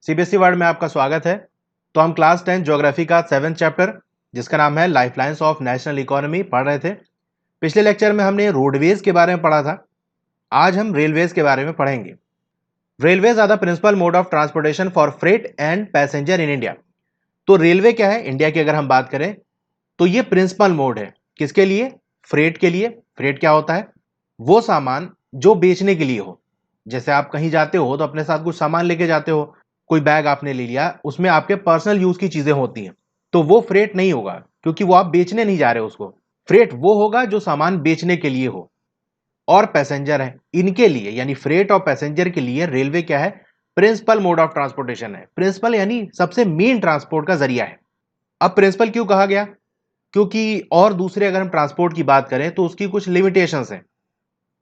CBSE world में आपका स्वागत है। तो हम क्लास 10 ज्योग्राफी का 7th चैप्टर जिसका नाम है लाइफलाइंस ऑफ नेशनल इकोनॉमी पढ़ रहे थे। पिछले लेक्चर में हमने रोडवेज के बारे में पढ़ा था। आज हम रेलवेज के बारे में पढ़ेंगे। Railways are the principal mode of transportation for freight and passenger in India. तो रेलवे क्या है, इंडिया की अगर हम बात करें तो ये प्रिंसिपल मोड है। किसके लिए? फ्रेट के लिए। फ्रेट क्या होता है? वो सामान जो बेचने के लिए हो। जैसे आप कहीं जाते हो तो अपने साथ कुछ सामान लेके जाते हो, कोई बैग आपने ले लिया, उसमें आपके पर्सनल यूज की चीजें होती हैं, तो वो फ्रेट नहीं होगा क्योंकि वो आप बेचने नहीं जा रहे हो उसको। फ्रेट वो होगा जो सामान बेचने के लिए हो। और पैसेंजर है, इनके लिए यानी फ्रेट और पैसेंजर के लिए रेलवे क्या है? प्रिंसिपल मोड ऑफ ट्रांसपोर्टेशन है। प्रिंसिपल यानी सबसे मेन ट्रांसपोर्ट का जरिया है। अब प्रिंसिपल क्यों कहा गया? क्योंकि और दूसरे अगर हम ट्रांसपोर्ट की बात करें तो उसकी कुछ लिमिटेशंस हैं।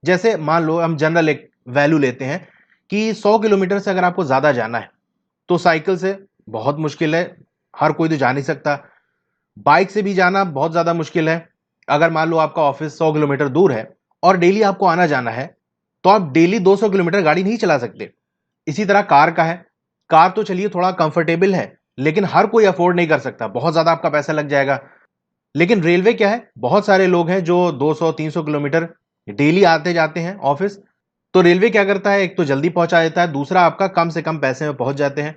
जैसे मान लो हम जनरल एक वैल्यू लेते हैं कि 100 किलोमीटर से अगर आपको ज्यादा जाना है तो साइकिल से बहुत मुश्किल है, हर कोई तो जा नहीं सकता। बाइक से भी जाना बहुत ज्यादा मुश्किल है। अगर मान लो आपका ऑफिस 100 किलोमीटर दूर है और डेली आपको आना जाना है तो आप डेली 200 किलोमीटर गाड़ी नहीं चला सकते। इसी तरह कार का है। कार तो चलिए थोड़ा कंफर्टेबल है लेकिन हर कोई अफोर्ड नहीं कर सकता, बहुत ज्यादा आपका पैसा लग जाएगा। लेकिन रेलवे क्या है, बहुत सारे लोग हैं जो 200-300 किलोमीटर डेली आते जाते हैं ऑफिस। तो रेलवे क्या करता है, एक तो जल्दी पहुंचा देता है, दूसरा आपका कम से कम पैसे में पहुंच जाते हैं।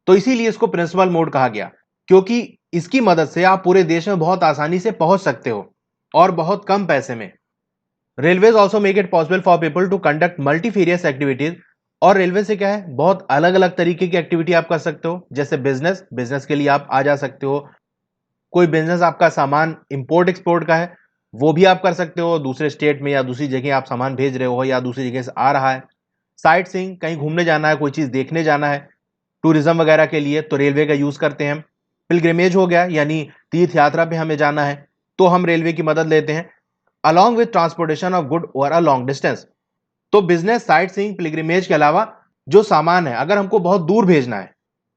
तो इसीलिए इसको प्रिंसिपल मोड कहा गया, क्योंकि इसकी मदद से आप पूरे देश में बहुत आसानी से पहुंच सकते हो और बहुत कम पैसे में। Railways also make it possible for people to conduct multifarious activities. और रेलवे से क्या है, बहुत अलग अलग तरीके की एक्टिविटी आप कर सकते हो। जैसे बिजनेस, बिजनेस के लिए आप आ जा सकते हो। कोई बिजनेस आपका सामान इंपोर्ट एक्सपोर्ट का है वो भी आप कर सकते हो, दूसरे स्टेट में या दूसरी जगह आप सामान भेज रहे हो या दूसरी जगह से आ रहा है। साइट सीइंग, कहीं घूमने जाना है, कोई चीज देखने जाना है, टूरिज्म वगैरह के लिए तो रेलवे का यूज करते हैं। पिलग्रिमेज हो गया यानी तीर्थ यात्रा पे हमें जाना है तो हम रेलवे की मदद लेते हैं। Along with transportation of good over a long distance. तो बिजनेस, साइट सीइंग, पिलग्रिमेज के अलावा जो सामान है अगर हमको बहुत दूर भेजना है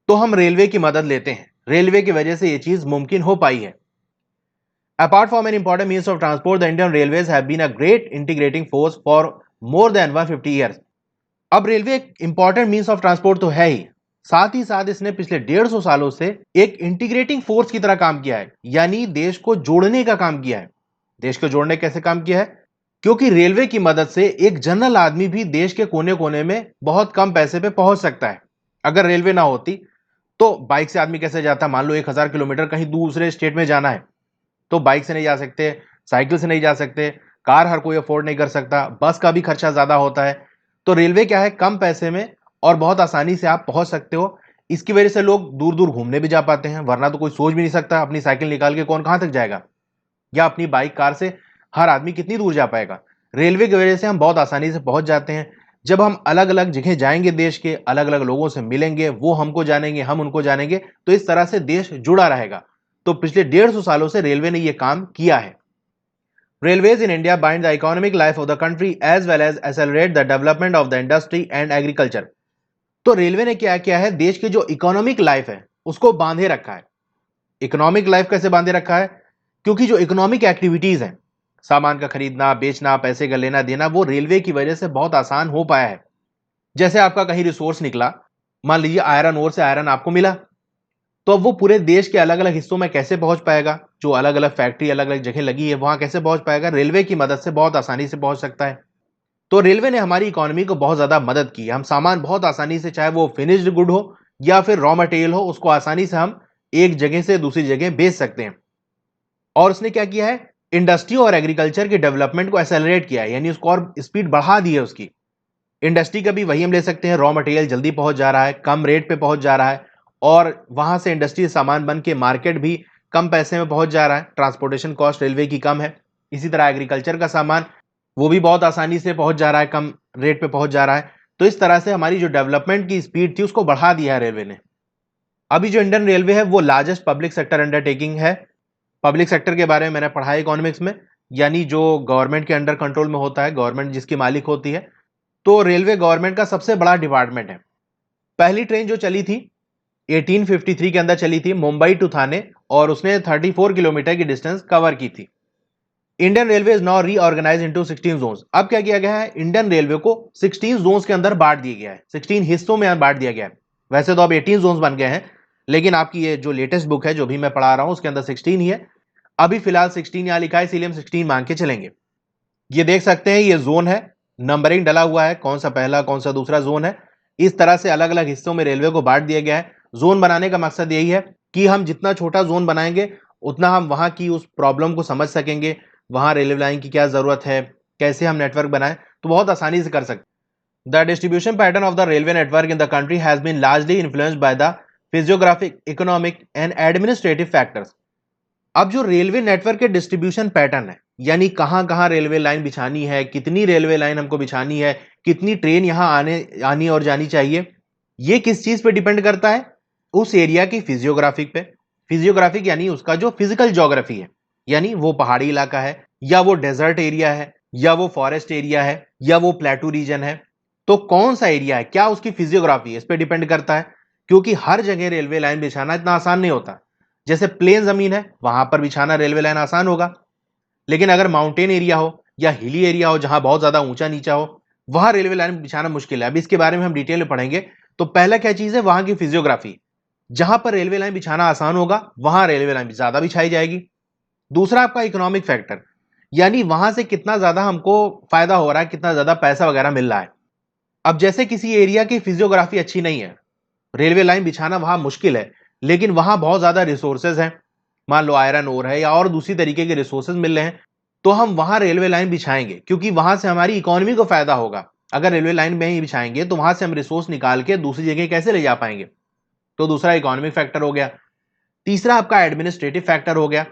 तो हम रेलवे की मदद लेते हैं। रेलवे की वजह से यह चीज मुमकिन हो पाई है। Apart from an important means of transport, the Indian Railways have been a great integrating force for more than 150 years. अब रेलवे एक इंपॉर्टेंट मीन्स ऑफ ट्रांसपोर्ट तो है ही साथ इसने पिछले 150 सालों से एक इंटीग्रेटिंग फोर्स की तरह काम किया है, यानी देश को जोड़ने का काम किया है। देश को जोड़ने कैसे काम किया है? क्योंकि रेलवे की मदद से एक जनरल आदमी भी देश के कोने कोने में बहुत कम पैसे पे पहुंच सकता है। अगर रेलवे ना होती तो बाइक से आदमी कैसे जाता? मान लो 1000 किलोमीटर कहीं दूसरे स्टेट में जाना है तो बाइक से नहीं जा सकते, साइकिल से नहीं जा सकते, कार हर कोई अफोर्ड नहीं कर सकता, बस का भी खर्चा ज्यादा होता है। तो रेलवे क्या है, कम पैसे में और बहुत आसानी से आप पहुंच सकते हो। इसकी वजह से लोग दूर दूर घूमने भी जा पाते हैं, वरना तो कोई सोच भी नहीं सकता अपनी साइकिल निकाल के कौन कहां तक जाएगा, या अपनी बाइक कार से हर आदमी कितनी दूर जा पाएगा। रेलवे की वजह से हम बहुत आसानी से पहुंच जाते हैं। जब हम अलग अलग जगह जाएंगे, देश के अलग अलग लोगों से मिलेंगे, वो हमको जानेंगे, हम उनको जानेंगे, तो इस तरह से देश जुड़ा रहेगा। तो पिछले 150 सालों से रेलवे ने यह काम किया है। Railways in India bind the economic life of the country as well as accelerate the development of the industry and agriculture. तो रेलवे ने क्या किया है, देश की जो इकोनॉमिक लाइफ है उसको बांधे रखा है। इकोनॉमिक लाइफ कैसे बांधे रखा है? क्योंकि जो इकोनॉमिक एक्टिविटीज हैं, सामान का खरीदना, बेचना, पैसे का लेना देना, वो रेलवे की वजह से बहुत आसान हो पाया है। जैसे आपका कहीं रिसोर्स निकला, मान लीजिए आयरन ओर से आयरन आपको मिला, तो अब वो पूरे देश के अलग अलग हिस्सों में कैसे पहुंच पाएगा? जो अलग अलग फैक्ट्री अलग अलग जगह लगी है वहां कैसे पहुंच पाएगा? रेलवे की मदद से बहुत आसानी से पहुंच सकता है। तो रेलवे ने हमारी इकोनॉमी को बहुत ज्यादा मदद की है। हम सामान बहुत आसानी से, चाहे वो फिनिश्ड गुड हो या फिर रॉ मटेरियल हो, उसको आसानी से हम एक जगह से दूसरी जगह भेज सकते हैं। और उसने क्या किया है, इंडस्ट्री और एग्रीकल्चर के डेवलपमेंट को एक्सेलरेट किया है, यानी उसको और स्पीड बढ़ा दी है उसकी। इंडस्ट्री का भी वही हम ले सकते हैं, रॉ मटेरियल जल्दी पहुंच जा रहा है, कम रेट पे पहुंच जा रहा है, और वहां से इंडस्ट्री सामान बन के मार्केट भी कम पैसे में पहुंच जा रहा है। ट्रांसपोर्टेशन कॉस्ट रेलवे की कम है। इसी तरह एग्रीकल्चर का सामान वो भी बहुत आसानी से पहुंच जा रहा है, कम रेट पे पहुंच जा रहा है। तो इस तरह से हमारी जो डेवलपमेंट की स्पीड थी उसको बढ़ा दिया है रेलवे ने। अभी जो इंडियन रेलवे है वो लार्जेस्ट पब्लिक सेक्टर अंडरटेकिंग है। पब्लिक सेक्टर के बारे में मैंने पढ़ा है इकोनॉमिक्स में, यानी जो गवर्नमेंट के अंडर कंट्रोल में होता है, गवर्नमेंट जिसकी मालिक होती है। तो रेलवे गवर्नमेंट का सबसे बड़ा डिपार्टमेंट है। पहली ट्रेन जो चली थी 1853 के अंदर चली थी, मुंबई टू थाने, और उसने 34 किलोमीटर की डिस्टेंस कवर की थी। Indian railway is now reorganise into 16 zones. अब क्या किया गया है, इंडियन रेलवे को 16 जोन्स के अंदर बांट दिया गया है, 16 हिस्सों में बांट दिया गया है। वैसे तो अब 18 जोन्स बन गए हैं, लेकिन आपकी ये जो लेटेस्ट बुक है जो भी मैं पढ़ा रहा हूं उसके अंदर 16 ही है। अभी फिलहाल 16 यहां लिखा है, इसीलिए हम 16 मान के चलेंगे। ये देख सकते हैं, ये जोन है, नंबरिंग डला हुआ है, कौन सा पहला कौन सा दूसरा जोन है। इस तरह से अलग अलग हिस्सों में रेलवे को बांट दिया गया है। जोन बनाने का मकसद यही है कि हम जितना छोटा जोन बनाएंगे उतना हम वहां की उस प्रॉब्लम को समझ सकेंगे, वहां रेलवे लाइन की क्या जरूरत है, कैसे हम नेटवर्क बनाएं, तो बहुत आसानी से कर सकते। The distribution pattern of the railway network in the country has been largely influenced by the physiographic, economic and administrative factors. अब जो रेलवे नेटवर्क के डिस्ट्रीब्यूशन पैटर्न है, यानी कहां कहां रेलवे लाइन बिछानी है, कितनी रेलवे लाइन हमको बिछानी है, कितनी ट्रेन यहां आनी और जानी चाहिए, ये किस चीज पे डिपेंड करता है? उस एरिया की फिजियोग्राफिक पे। फिजियोग्राफिक यानी उसका जो फिजिकल ज्योग्राफी है, यानी वो पहाड़ी इलाका है या वो डेजर्ट एरिया है या वो फॉरेस्ट एरिया है या वो प्लेटू रीजन है, तो कौन सा एरिया है, क्या उसकी फिजियोग्राफी है, इस पे डिपेंड करता है। क्योंकि हर जगह रेलवे लाइन बिछाना इतना आसान नहीं होता। जैसे प्लेन जमीन है वहां पर बिछाना रेलवे लाइन आसान होगा, लेकिन अगर माउंटेन एरिया हो या हिली एरिया हो जहां बहुत ज्यादा ऊंचा नीचा हो, वहां रेलवे लाइन बिछाना मुश्किल है। अभी इसके बारे में हम डिटेल में पढ़ेंगे। तो पहला क्या चीज है, वहां की फिजियोग्राफी। जहां पर रेलवे लाइन बिछाना आसान होगा वहां रेलवे लाइन ज्यादा बिछाई जाएगी। दूसरा आपका इकोनॉमिक फैक्टर, यानी वहां से कितना ज्यादा हमको फायदा हो रहा है, कितना ज्यादा पैसा वगैरह मिल रहा है। अब जैसे किसी एरिया की फिजियोग्राफी अच्छी नहीं है, रेलवे लाइन बिछाना वहां मुश्किल है, लेकिन वहां बहुत ज्यादा रिसोर्सेज हैं, मान लो आयरन ओर है या और दूसरी तरीके के रिसोर्सेज मिल रहे हैं, तो हम वहां रेलवे लाइन बिछाएंगे क्योंकि वहां से हमारी इकोनॉमी को फायदा होगा। अगर रेलवे लाइन में ही बिछाएंगे तो वहां से हम रिसोर्स निकाल के दूसरी जगह कैसे ले जा पाएंगे? तो दूसरा इकोनॉमिक फैक्टर हो गया। तीसरा आपका एडमिनिस्ट्रेटिव फैक्टर हो गया।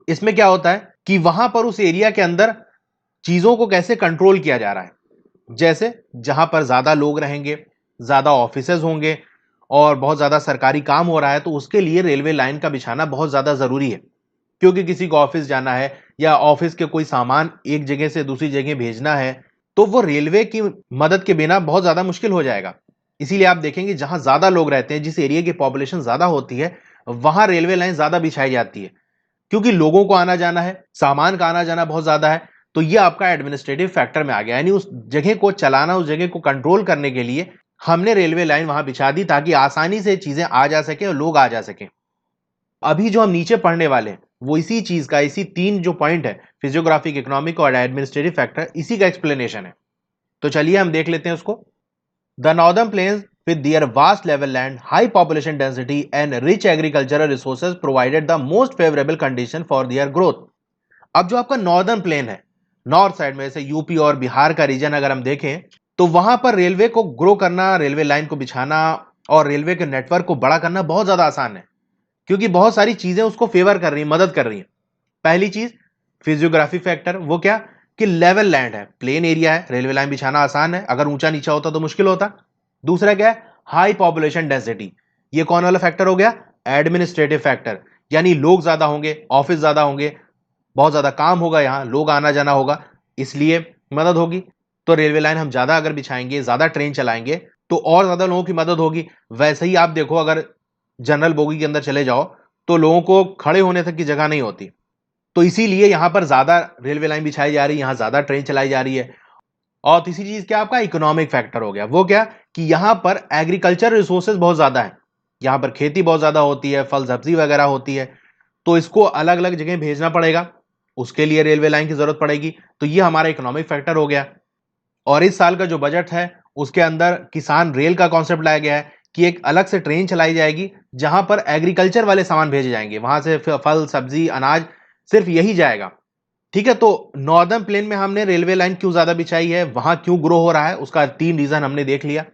इसमें क्या होता है कि वहां पर उस एरिया के अंदर चीजों को कैसे कंट्रोल किया जा रहा है। जैसे जहां पर ज्यादा लोग रहेंगे, ज्यादा ऑफिसेज होंगे और बहुत ज्यादा सरकारी काम हो रहा है, तो उसके लिए रेलवे लाइन का बिछाना बहुत ज्यादा जरूरी है। क्योंकि किसी को ऑफिस जाना है या ऑफिस के कोई सामान एक जगह से दूसरी जगह भेजना है, तो वो रेलवे की मदद के बिना बहुत ज्यादा मुश्किल हो जाएगा। इसीलिए आप देखेंगे जहां ज्यादा लोग रहते हैं, जिस एरिया की पॉपुलेशन ज्यादा होती है, वहां रेलवे लाइन ज्यादा बिछाई जाती है, क्योंकि लोगों को आना जाना है, सामान का आना जाना बहुत ज्यादा है। तो ये आपका एडमिनिस्ट्रेटिव फैक्टर में आ गया, यानी उस जगह को चलाना, उस जगह को कंट्रोल करने के लिए हमने रेलवे लाइन वहां बिछा दी ताकि आसानी से चीजें आ जा सके और लोग आ जा सके। अभी जो हम नीचे पढ़ने वाले हैं वो इसी चीज का, इसी तीन जो पॉइंट है, फिजियोग्राफिक, इकोनॉमिक और एडमिनिस्ट्रेटिव फैक्टर, इसी का एक्सप्लेनेशन है। तो चलिए हम देख लेते हैं उसको। The northern plains with their vast level land, high population density and rich agricultural resources provided the most favorable condition for their growth. अब जो आपका नॉर्दर्न प्लेन है, नॉर्थ साइड में, जैसे यूपी और बिहार का रीजन अगर हम देखें, तो वहां पर रेलवे को ग्रो करना, रेलवे लाइन को बिछाना और रेलवे के नेटवर्क को बड़ा करना बहुत ज्यादा आसान है, क्योंकि बहुत सारी चीजें उसको फेवर कर रही हैं, मदद कर रही हैं। पहली चीज फिजियोग्राफी फैक्टर, वो क्या कि लेवल लैंड है, प्लेन एरिया है, रेलवे लाइन बिछाना आसान है, अगर ऊंचा नीचा होता तो मुश्किल होता। दूसरा क्या है, हाई पॉपुलेशन डेंसिटी, ये कौन वाला फैक्टर हो गया? एडमिनिस्ट्रेटिव फैक्टर, यानी लोग ज्यादा होंगे, ऑफिस ज्यादा होंगे, बहुत ज्यादा काम होगा, यहां लोग आना जाना होगा, इसलिए मदद होगी। तो रेलवे लाइन हम ज्यादा अगर बिछाएंगे, ज्यादा ट्रेन चलाएंगे, तो और ज्यादा लोगों की मदद होगी। वैसे ही आप देखो, अगर जनरल बोगी के अंदर चले जाओ तो लोगों को खड़े होने तक की जगह नहीं होती, तो इसीलिए यहां पर ज्यादा रेलवे लाइन बिछाई जा रही है, यहां ज्यादा ट्रेन चलाई जा रही है। और तीसरी चीज क्या आपका इकोनॉमिक फैक्टर हो गया, वो क्या कि यहां पर एग्रीकल्चर रिसोर्सेज बहुत ज्यादा है, यहां पर खेती बहुत ज्यादा होती है, फल सब्जी वगैरह होती है, तो इसको अलग अलग जगह भेजना पड़ेगा, उसके लिए रेलवे लाइन की जरूरत पड़ेगी। तो ये हमारा इकोनॉमिक फैक्टर हो गया। और इस साल का जो बजट है उसके अंदर किसान रेल का कॉन्सेप्ट लाया गया है कि एक अलग से ट्रेन चलाई जाएगी जहां पर एग्रीकल्चर वाले सामान भेजे जाएंगे, वहां से फल सब्जी अनाज सिर्फ यही जाएगा। ठीक है, तो नॉर्दर्न प्लेन में हमने रेलवे लाइन क्यों ज्यादा बिछाई है, वहां क्यों ग्रो हो रहा है, उसका तीन रीजन हमने देख लिया।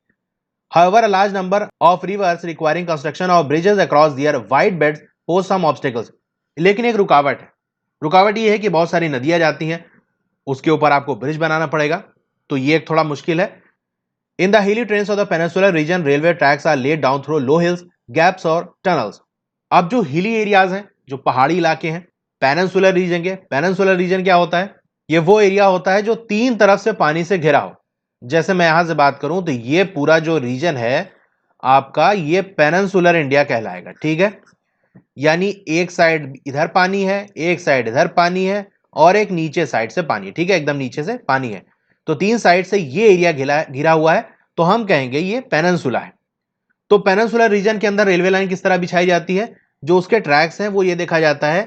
However, a large number of rivers requiring construction of bridges across their wide beds pose some obstacles. लेकिन एक रुकावट है, रुकावट ये है कि बहुत सारी नदियां जाती हैं, उसके ऊपर आपको ब्रिज बनाना पड़ेगा, तो ये एक थोड़ा मुश्किल है। In the hilly trains of the peninsular region railway tracks are laid down through low hills, gaps और टनल्स। अब जो हिली एरियाज हैं, जो पहाड़ी इलाके हैं, पेनिनसुलर रीजन के, पेनिनसुलर रीजन क्या होता है? ये वो एरिया होता है जो तीन तरफ से पानी से घिरा हो। जैसे मैं यहां से बात करूं तो ये पूरा जो रीजन है आपका, ये पेनिनसुलर इंडिया कहलाएगा। ठीक है, यानी एक साइड इधर पानी है, एक साइड इधर पानी है और एक नीचे साइड से पानी। ठीक है, एकदम नीचे से पानी है, तो तीन साइड से ये एरिया घिरा हुआ है, तो हम कहेंगे ये पेनिनसुला है। तो पेनिनसुलर रीजन के अंदर रेलवे लाइन किस तरह बिछाई जाती है, जो उसके ट्रैक्स हैं वो ये देखा जाता है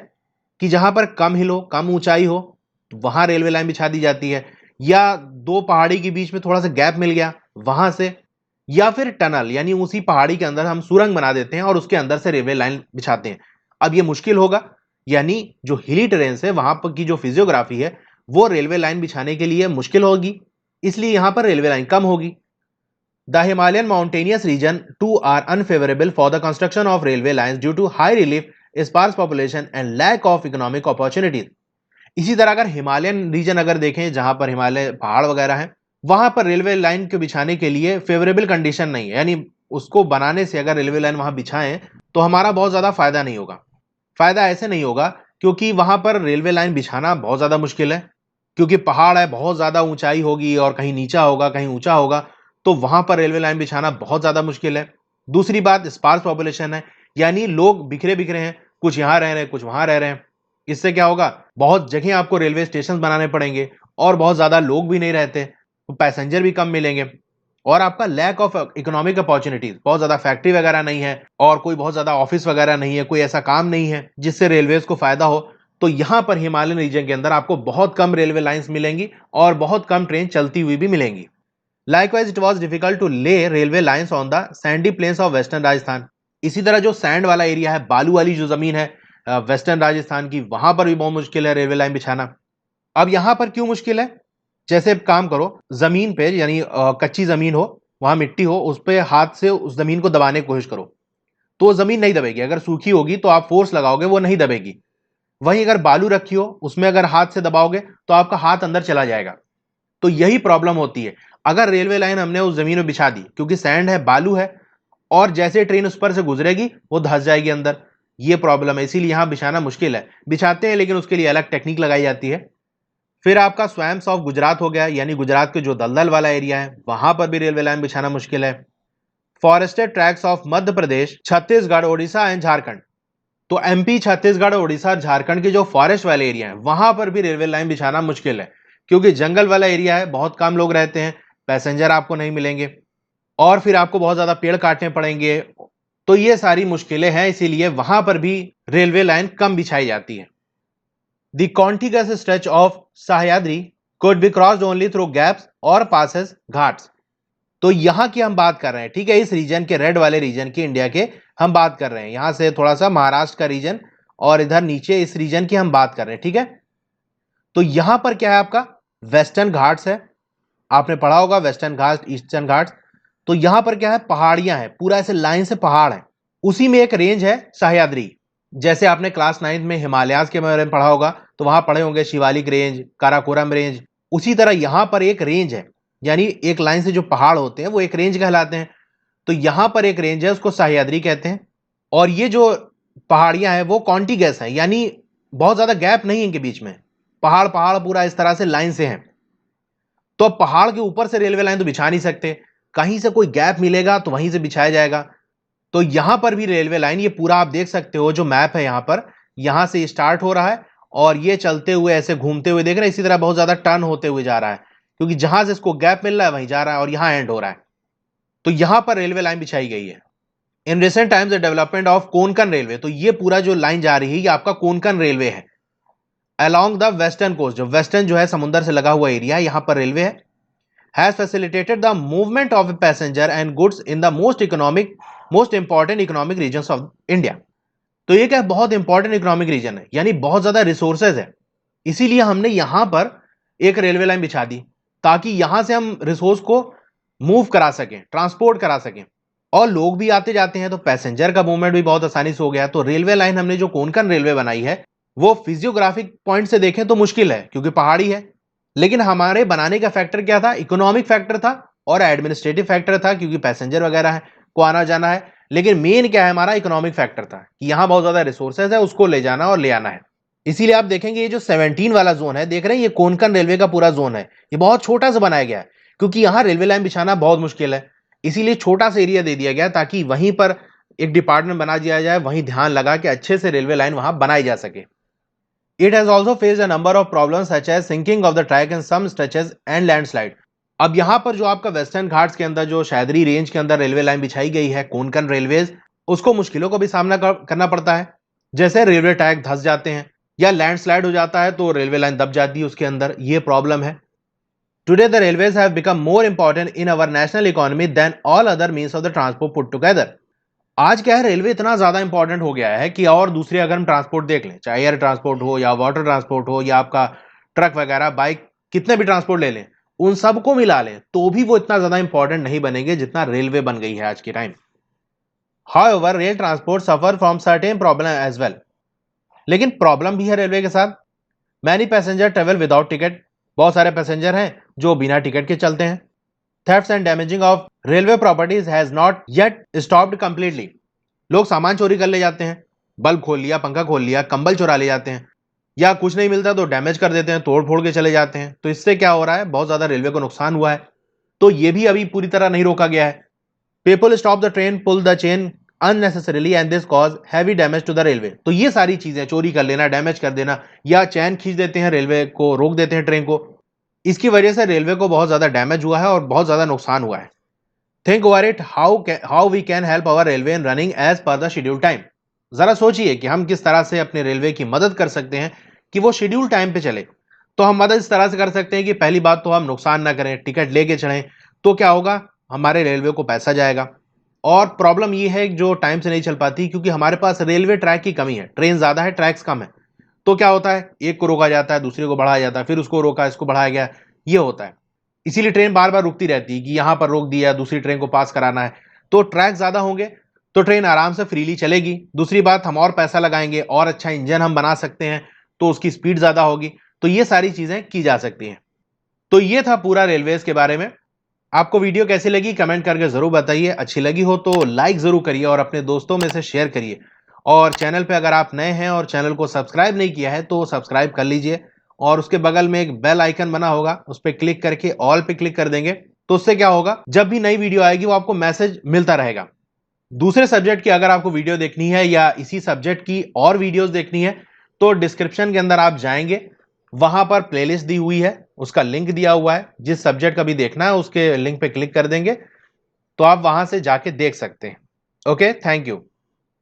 कि जहां पर कम हिल हो, कम ऊंचाई हो, वहां रेलवे लाइन बिछा दी जाती है, या दो पहाड़ी के बीच में थोड़ा सा गैप मिल गया वहां से, या फिर टनल यानी उसी पहाड़ी के अंदर हम सुरंग बना देते हैं और उसके अंदर से रेलवे लाइन बिछाते हैं। अब ये मुश्किल होगा, यानी जो हिली टेरेन है वहां पर की जो फिजियोग्राफी है वो रेलवे लाइन बिछाने के लिए मुश्किल होगी, इसलिए यहां पर रेलवे लाइन कम होगी। The Himalayan mountainous region too are unfavourable for the construction of railway lines due to high relief, sparse population and lack of economic opportunities. इसी तरह अगर हिमालयन रीजन अगर देखें, जहां पर हिमालय पहाड़ वगैरह हैं, वहां पर रेलवे लाइन के बिछाने के लिए फेवरेबल कंडीशन नहीं है, यानी उसको बनाने से अगर रेलवे लाइन वहां बिछाएं तो हमारा बहुत ज्यादा फायदा नहीं होगा। फायदा ऐसे नहीं होगा क्योंकि वहां पर रेलवे लाइन बिछाना बहुत ज्यादा मुश्किल है, क्योंकि पहाड़ है, बहुत ज्यादा ऊंचाई होगी और कहीं नीचा होगा कहीं ऊंचा होगा, तो वहां पर रेलवे लाइन बिछाना बहुत ज्यादा मुश्किल है। दूसरी बात स्पार्स पॉपुलेशन है, यानी लोग बिखरे बिखरे हैं, कुछ यहाँ रह रहे हैं कुछ वहां रह रहे हैं। इससे क्या होगा, बहुत जगह आपको रेलवे स्टेशन बनाने पड़ेंगे और बहुत ज्यादा लोग भी नहीं रहते, तो पैसेंजर भी कम मिलेंगे, और आपका लैक ऑफ इकोनॉमिक अपॉर्चुनिटीज, बहुत ज्यादा फैक्ट्री वगैरह नहीं है और कोई बहुत ज्यादा ऑफिस वगैरह नहीं है, कोई ऐसा काम नहीं है जिससे रेलवेज को फायदा हो। तो यहां पर हिमालयन रीजन के अंदर आपको बहुत कम रेलवे लाइंस मिलेंगी और बहुत कम ट्रेन चलती हुई भी मिलेंगी। Likewise it was difficult to lay railway lines on the sandy plains of western Rajasthan. इसी तरह जो सैंड वाला एरिया है, बालू वाली जो जमीन है वेस्टर्न राजस्थान की, वहां पर भी बहुत मुश्किल है रेलवे लाइन बिछाना। अब यहां पर क्यों मुश्किल है, जैसे काम करो जमीन पे, यानी कच्ची जमीन हो, वहां मिट्टी हो, उस पे हाथ से उस जमीन को दबाने की कोशिश करो तो वो जमीन नहीं दबेगी। अगर सूखी होगी तो आप फोर्स लगाओगे वो नहीं दबेगी। वहीं अगर बालू रखी हो उसमें अगर हाथ से दबाओगे तो आपका हाथ अंदर चला जाएगा। तो यही प्रॉब्लम होती है अगर रेलवे लाइन हमने उस जमीन में बिछा दी, क्योंकि सैंड है, बालू है, और जैसे ट्रेन उस पर से गुजरेगी वो धंस जाएगी अंदर। ये प्रॉब्लम है, इसीलिए यहां बिछाना मुश्किल है। बिछाते हैं लेकिन उसके लिए अलग टेक्निक लगाई जाती है। फिर आपका स्वैम्स ऑफ गुजरात हो गया, यानी गुजरात के जो दलदल वाला एरिया है वहां पर भी रेलवे लाइन बिछाना मुश्किल है। Forested tracks of Madhya Pradesh, Chhattisgarh, Odisha and Jharkhand. तो एमपी, छत्तीसगढ़, ओडिशा और झारखंड के जो फॉरेस्ट वाले एरिया है वहां पर भी रेलवे लाइन बिछाना मुश्किल है, क्योंकि जंगल वाला एरिया है, बहुत कम लोग रहते हैं, पैसेंजर आपको नहीं मिलेंगे और फिर आपको बहुत ज्यादा पेड़ काटने पड़ेंगे। तो ये सारी मुश्किलें हैं, इसीलिए वहां पर भी रेलवे लाइन कम बिछाई जाती है। The contiguous stretch of Sahyadri could be crossed only through gaps or passes Ghats. तो यहां की हम बात कर रहे हैं, ठीक है, इस रीजन के, रेड वाले रीजन की, इंडिया के हम बात कर रहे हैं। यहां से थोड़ा सा महाराष्ट्र का रीजन और इधर नीचे इस रीजन की हम बात कर रहे हैं, ठीक है। तो यहां पर क्या है, आपका वेस्टर्न घाट्स है, आपने पढ़ा होगा वेस्टर्न घाट्स, ईस्टर्न घाट्स। तो यहां पर क्या है, पहाड़ियां हैं, पूरा ऐसे लाइन से पहाड़ है, उसी में एक रेंज है सह्याद्री। जैसे आपने क्लास 9 में हिमालयाज के बारे में पढ़ा होगा तो वहां पढ़े होंगे शिवालिक रेंज, काराकोरम रेंज। उसी तरह यहां पर एक रेंज है, यानी एक लाइन से जो पहाड़ होते हैं वो एक रेंज कहलाते हैं। तो यहां पर एक रेंज है, उसको सह्याद्री कहते हैं। और ये जो पहाड़ियां हैं वो कॉन्टिगस है, यानी बहुत ज्यादा गैप नहीं है इनके बीच में, पहाड़ पहाड़ पूरा इस तरह से लाइन से है। तो अब पहाड़ के ऊपर से रेलवे लाइन तो बिछा नहीं सकते, कहीं से कोई गैप मिलेगा तो वहीं से बिछाया जाएगा। तो यहां पर भी रेलवे लाइन, ये पूरा आप देख सकते हो जो मैप है, यहां पर, यहां से स्टार्ट हो रहा है और ये चलते हुए ऐसे घूमते हुए देख रहे हैं, इसी तरह बहुत ज्यादा टर्न होते हुए जा रहा है, क्योंकि जहां से इसको गैप मिल रहा है वहीं जा रहा है और यहां एंड हो रहा है। तो यहां पर रेलवे लाइन बिछाई गई है। In recent times the development of Konkan railway, तो ये पूरा जो लाइन जा रही है ये आपका कोंकण रेलवे है। अलोंग द वेस्टर्न कोस्ट, जो वेस्टर्न जो है समुद्र से लगा हुआ एरिया, यहां पर रेलवे है। Has facilitated the movement of passenger and goods in the most important economic region of India. तो ये क्या, बहुत इंपॉर्टेंट इकोनॉमिक रीजन है, यानी बहुत ज्यादा रिसोर्सेज है, इसीलिए हमने यहां पर एक रेलवे लाइन बिछा दी ताकि यहां से हम रिसोर्स को मूव करा सकें, ट्रांसपोर्ट करा सकें, और लोग भी आते जाते हैं तो पैसेंजर का मूवमेंट भी बहुत आसानी से हो गया। तो रेलवे लाइन हमने जो कोंकण रेलवे बनाई है वो फिजियोग्राफिक पॉइंट से देखें तो मुश्किल है क्योंकि पहाड़ी है, लेकिन हमारे बनाने का फैक्टर क्या था, इकोनॉमिक फैक्टर था और एडमिनिस्ट्रेटिव फैक्टर था, क्योंकि पैसेंजर वगैरह है को आना जाना है। लेकिन मेन क्या है, हमारा इकोनॉमिक फैक्टर था कि यहां बहुत ज्यादा रिसोर्सेज है, उसको ले जाना और ले आना है। इसीलिए आप देखेंगे ये जो 17 वाला जोन है, देख रहे हैं, ये कोंकण रेलवे का पूरा जोन है, ये बहुत छोटा सा बनाया गया है क्योंकि यहां रेलवे लाइन बिछाना बहुत मुश्किल है, इसीलिए छोटा सा एरिया दे दिया गया ताकि वहीं पर एक डिपार्टमेंट बना दिया जाए, वहीं ध्यान लगा के अच्छे से रेलवे लाइन वहां बनाई जा सके। It has also faced a number of problems such as sinking of the track in some stretches and landslide. अब यहां पर जो आपका वेस्टर्न घाट्स के अंदर जो सह्याद्री रेंज के अंदर रेलवे लाइन बिछाई गई है, कोंकण रेलवेज, उसको मुश्किलों का भी सामना करना पड़ता है। जैसे रेलवे ट्रैक धंस जाते हैं या लैंडस्लाइड हो जाता है तो रेलवे लाइन दब जाती है उसके अंदर, ये प्रॉब्लम है। Today the railways have become more important in our national economy than all other means of the transport put together. आज क्या है, रेलवे इतना ज्यादा इंपॉर्टेंट हो गया है कि और दूसरे अगर हम ट्रांसपोर्ट देख लें, चाहे एयर ट्रांसपोर्ट हो या वाटर ट्रांसपोर्ट हो या आपका ट्रक वगैरह, बाइक, कितने भी ट्रांसपोर्ट ले लें, उन सबको मिला लें तो भी वो इतना ज्यादा इंपॉर्टेंट नहीं बनेंगे जितना रेलवे बन गई है आज के time. However rail transport suffer from certain problem as well. लेकिन प्रॉब्लम भी है रेलवे के साथ। Many passenger travel without ticket. बहुत सारे पैसेंजर हैं जो बिना टिकट के चलते हैं। Thefts and damaging of railway properties has not yet stopped completely. लोग सामान चोरी कर ले जाते हैं, बल्ब खोल लिया, पंखा खोल लिया, कंबल चुरा ले जाते हैं, या कुछ नहीं मिलता तो डैमेज कर देते हैं, तोड़ फोड़ के चले जाते हैं। तो इससे क्या हो रहा है, बहुत ज्यादा रेलवे को नुकसान हुआ है। तो ये भी अभी पूरी तरह नहीं रोका गया है। People stop the train, pull the chain unnecessarily and this cause heavy damage to the railway. तो ये सारी चीजें, चोरी कर लेना, डैमेज कर देना, या चैन खींच देते हैं, रेलवे को रोक देते हैं ट्रेन को, इसकी वजह से रेलवे को बहुत ज्यादा डैमेज हुआ है और बहुत ज्यादा नुकसान हुआ है। Think over it, how we can help our railway in running as per the schedule time. जरा सोचिए कि हम किस तरह से अपने रेलवे की मदद कर सकते हैं कि वो शेड्यूल टाइम पे चले। तो हम मदद इस तरह से कर सकते हैं कि पहली बात तो हम नुकसान ना करें, टिकट लेके चलें। तो क्या होगा, हमारे रेलवे को पैसा जाएगा। और प्रॉब्लम ये है जो टाइम से नहीं चल पाती क्योंकि हमारे पास रेलवे ट्रैक की कमी है, ट्रेन ज्यादा है, ट्रैक्स कम है। तो क्या होता है, एक को रोका जाता है, दूसरे को बढ़ाया जाता है, फिर उसको रोका, इसको बढ़ाया गया, ये होता है। इसीलिए ट्रेन बार बार रुकती रहती है कि यहां पर रोक दिया, दूसरी ट्रेन को पास कराना है। तो ट्रैक ज्यादा होंगे तो ट्रेन आराम से फ्रीली चलेगी। दूसरी बात, हम और पैसा लगाएंगे और अच्छा इंजन हम बना सकते हैं तो उसकी स्पीड ज्यादा होगी। तो ये सारी चीजें की जा सकती हैं। तो ये था पूरा रेलवेज के बारे में। आपको वीडियो कैसी लगी कमेंट करके जरूर बताइए। अच्छी लगी हो तो लाइक जरूर करिए और अपने दोस्तों में से शेयर करिए। और चैनल पे अगर आप नए हैं और चैनल को सब्सक्राइब नहीं किया है तो सब्सक्राइब कर लीजिए। और उसके बगल में एक बेल आइकन बना होगा, उस पर क्लिक करके ऑल पे क्लिक कर देंगे। तो उससे क्या होगा, जब भी नई वीडियो आएगी वो आपको मैसेज मिलता रहेगा। दूसरे सब्जेक्ट की अगर आपको वीडियो देखनी है या इसी सब्जेक्ट की और वीडियोस देखनी है तो डिस्क्रिप्शन के अंदर आप जाएंगे, वहां पर प्लेलिस्ट दी हुई है, उसका लिंक दिया हुआ है। जिस सब्जेक्ट का भी देखना है उसके लिंक पे क्लिक कर देंगे तो आप वहां से जाके देख सकते हैं। Okay, thank you.